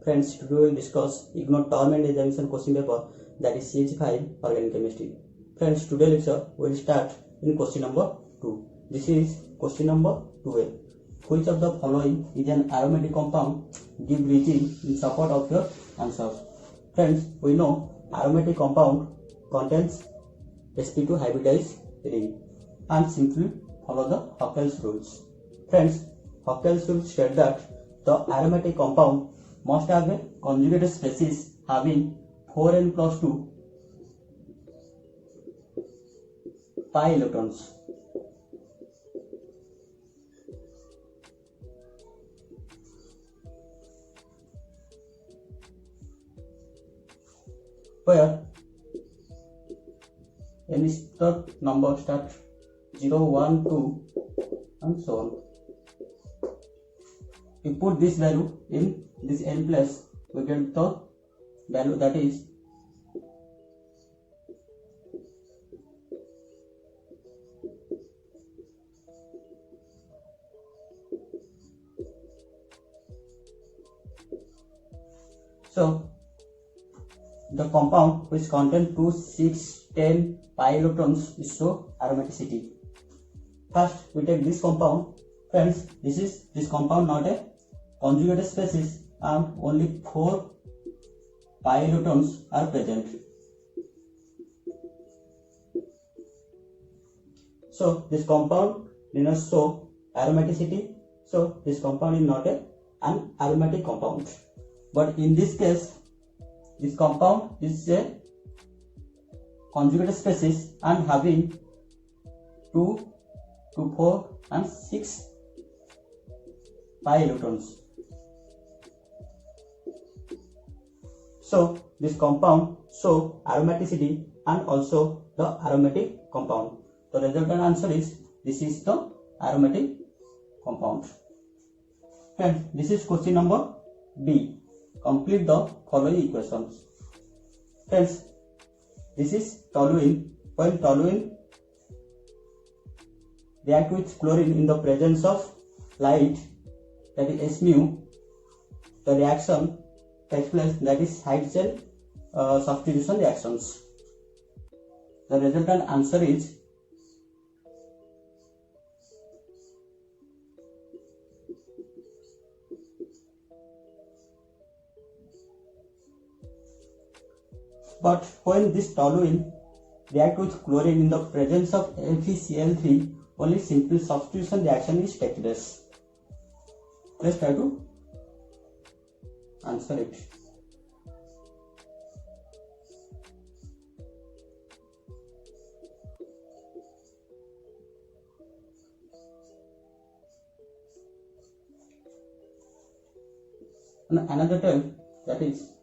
Friends, today we will discuss IGNOU term and examination question paper, that is CH5 Organic Chemistry. Friends, today lecture will start in question number 2. This is question number 12. Which of the following is an aromatic compound? Give reason in support of your answers. Friends, we know aromatic compound contains sp2 hybridized ring and simply follow the Huckel's rules. Friends, Huckel's rules state that the aromatic compound must have a conjugated species having 4n plus 2 pi electrons. Where n is the number start 0, 1, 2 and so on. We put this value in this n place, we get the value that is so the compound which contains 2, 6, 10 pi electrons is show aromaticity. First we take this compound. Friends, this compound not a conjugated species and only 4 pi electrons are present. So this compound did not show aromaticity. So this compound is not an aromatic compound. But in this case, this compound is a conjugated species and having 2 to 4 and 6 pi electrons. So this compound show aromaticity and also the aromatic compound. The resultant answer is this is the aromatic compound. And this is question number B. Complete the following equations. Friends, this is toluene. When toluene react with chlorine in the presence of light, that is S mu, the reaction takes place, that is side chain substitution reactions. The resultant answer is but when this toluene react with chlorine in the presence of FeCl3, only simple substitution reaction is take place. Let's try to answer it. And another term, that is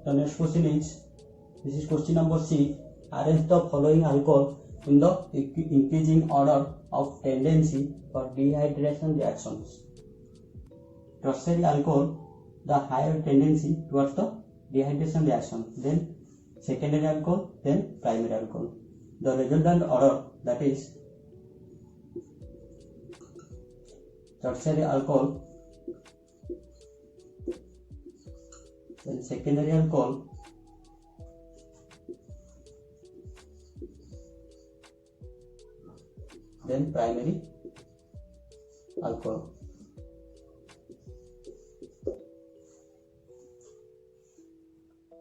the next question is, this is question number C. Arrange the following alcohol in the increasing order of tendency for dehydration reactions. Tertiary alcohol, the higher tendency towards the dehydration reaction, then secondary alcohol, then primary alcohol. The resultant order, that is tertiary alcohol, then secondary alcohol, then primary alcohol.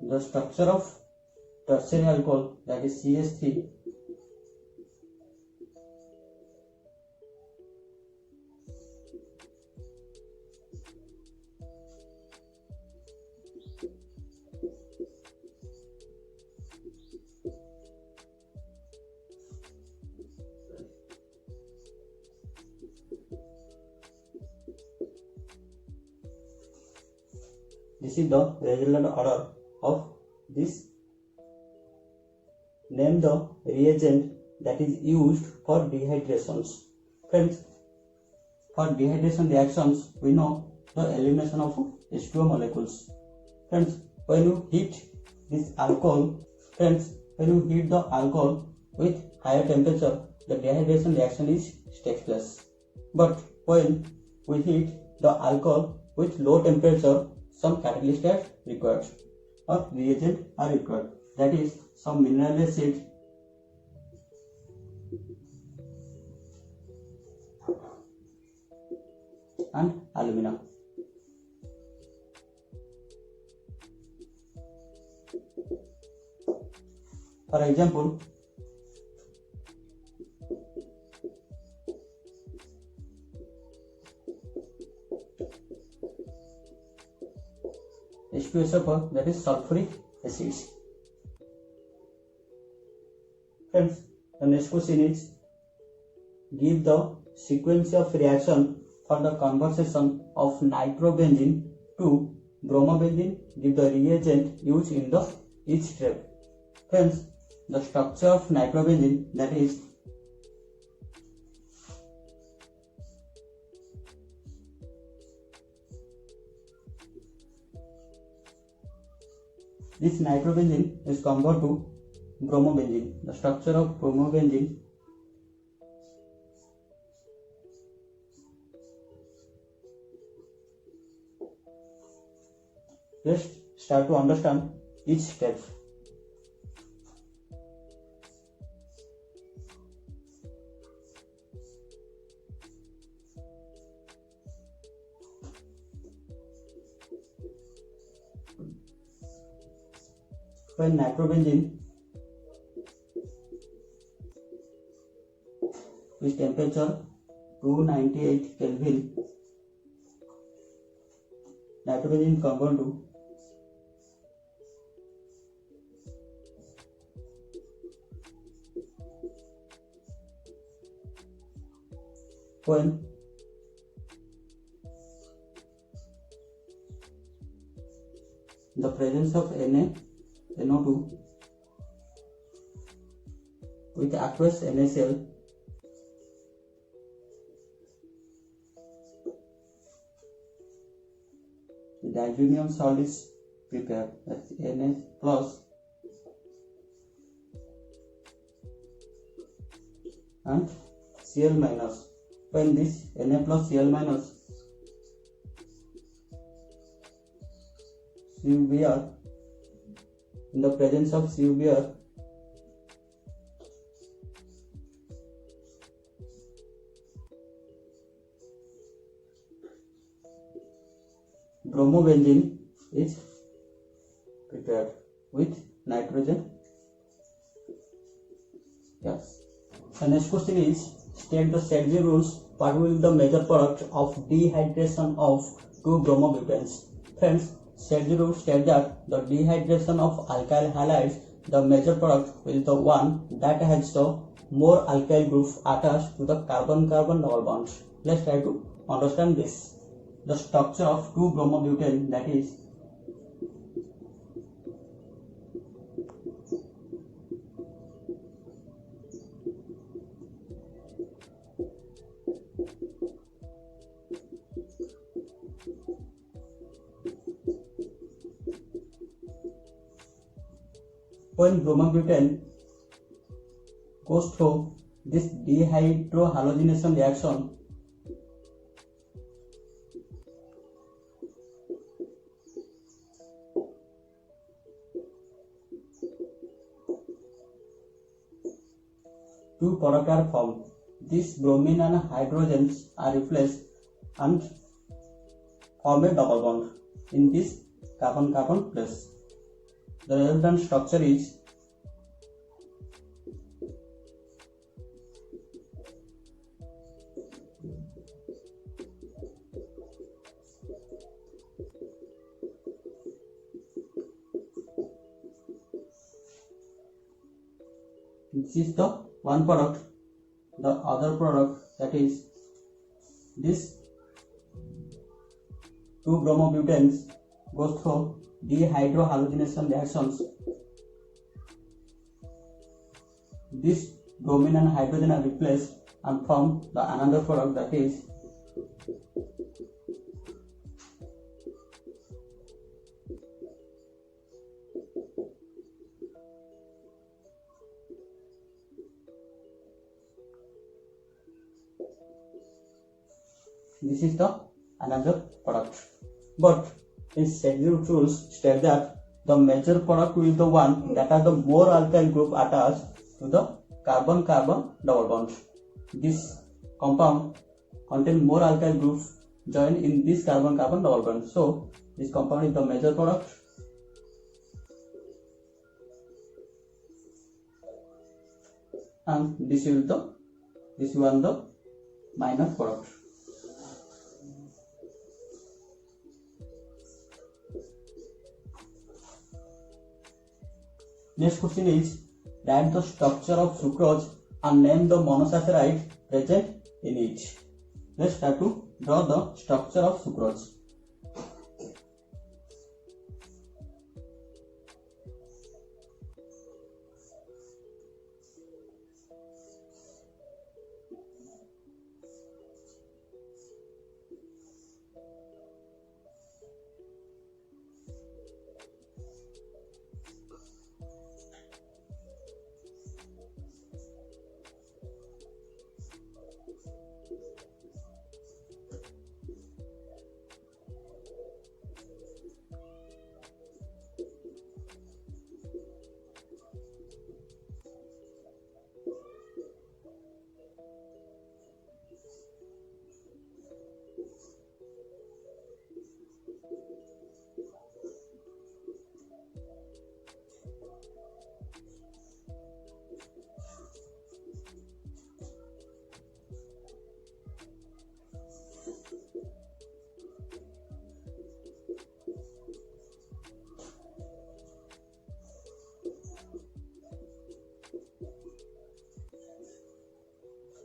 The structure of tertiary alcohol, that is CH3, this is the resultant order of this. Name the reagent that is used for dehydrations. Friends, for dehydration reactions, we know the elimination of H2O molecules. Friends, when you heat this alcohol, friends, When you heat the alcohol with higher temperature, the dehydration reaction takes place. But when we heat the alcohol with low temperature, some catalyst are required or reagent are required. That is, some mineral acid and alumina. For example, H2SO4, that is sulfuric acids. Friends, the next question is, give the sequence of reaction for the conversion of nitrobenzene to bromobenzene. Give the reagent used in the each step. Friends, the structure of nitrobenzene, that is this nitrobenzene is converted to bromobenzene. The structure of bromobenzene, let's start to understand each step. When nitrobenzene with temperature 298 Kelvin, nitrobenzene converted to when the presence of NO2 with aqueous NaCl, the dialuminum salt is prepared, that's Na plus and Cl minus. When this Na plus Cl minus CuBr, in the presence of CuBr, bromobenzene is prepared with nitrogen. Yes. The next question is, state the Sergi rules. What will be the major product of dehydration of 2-bromobutanes? Friends, Sergi rules state that the dehydration of alkyl halides, the major product will be the one that has the more alkyl group attached to the carbon-carbon double bonds. Let's try to understand this. The structure of 2-bromobutane, that is when bromobutane goes through this dehydrohalogenation reaction, two products are formed. These bromine and hydrogens are replaced and form a double bond in this carbon-carbon place. The resultant structure is this is the one product. The other product, that is this 2-bromobutanes goes through dehydrohalogenation reactions. This bromine and hydrogen are replaced and form the another product, that is this is the another product. But in scheduled rules state that the major product will be the one that has the more alkyl group attached to the carbon-carbon double bond. This compound contain more alkyl groups joined in this carbon-carbon double bond. So this compound is the major product. And this one the minor product. Next question is, write the structure of sucrose and name the monosaccharide present in it. Let's start to draw the structure of sucrose.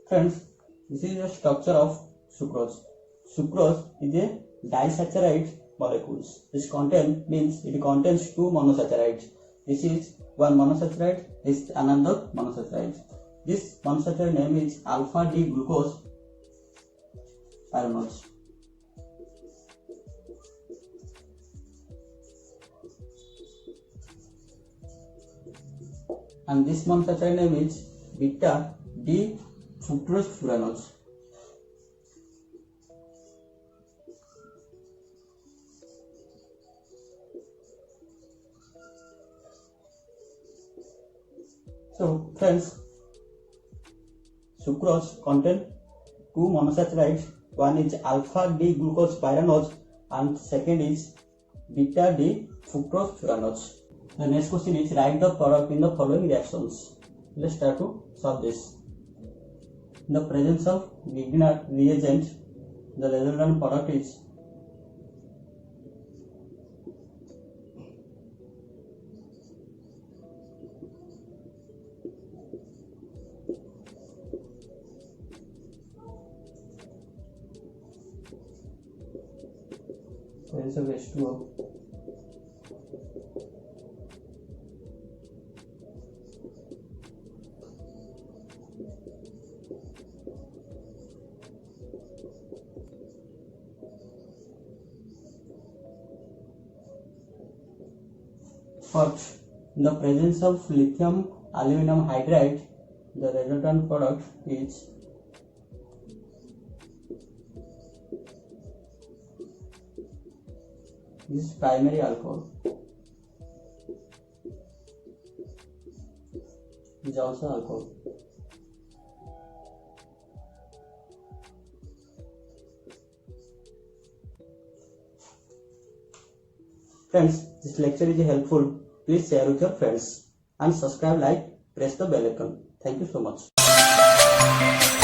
Friends, this is the structure of sucrose. Sucrose is a disaccharide molecules. This means it contains two monosaccharides. This is one monosaccharide, this is another monosaccharide. This monosaccharide name is alpha D glucose pyranose. And this monosaccharide name is beta D fructose furanose. So friends, sucrose contain two monosaccharides. One is alpha D glucose pyranose and second is beta D fructose furanose. The next question is, write the product in the following reactions. Let's start to solve this. In the presence of Grignard reagent, the resultant product is presence of H2O but in the presence of lithium aluminum hydride, the resultant product is this primary alcohol. Is also alcohol. Friends, this lecture is helpful. Please share with your friends and subscribe, like, press the bell icon. Thank you so much.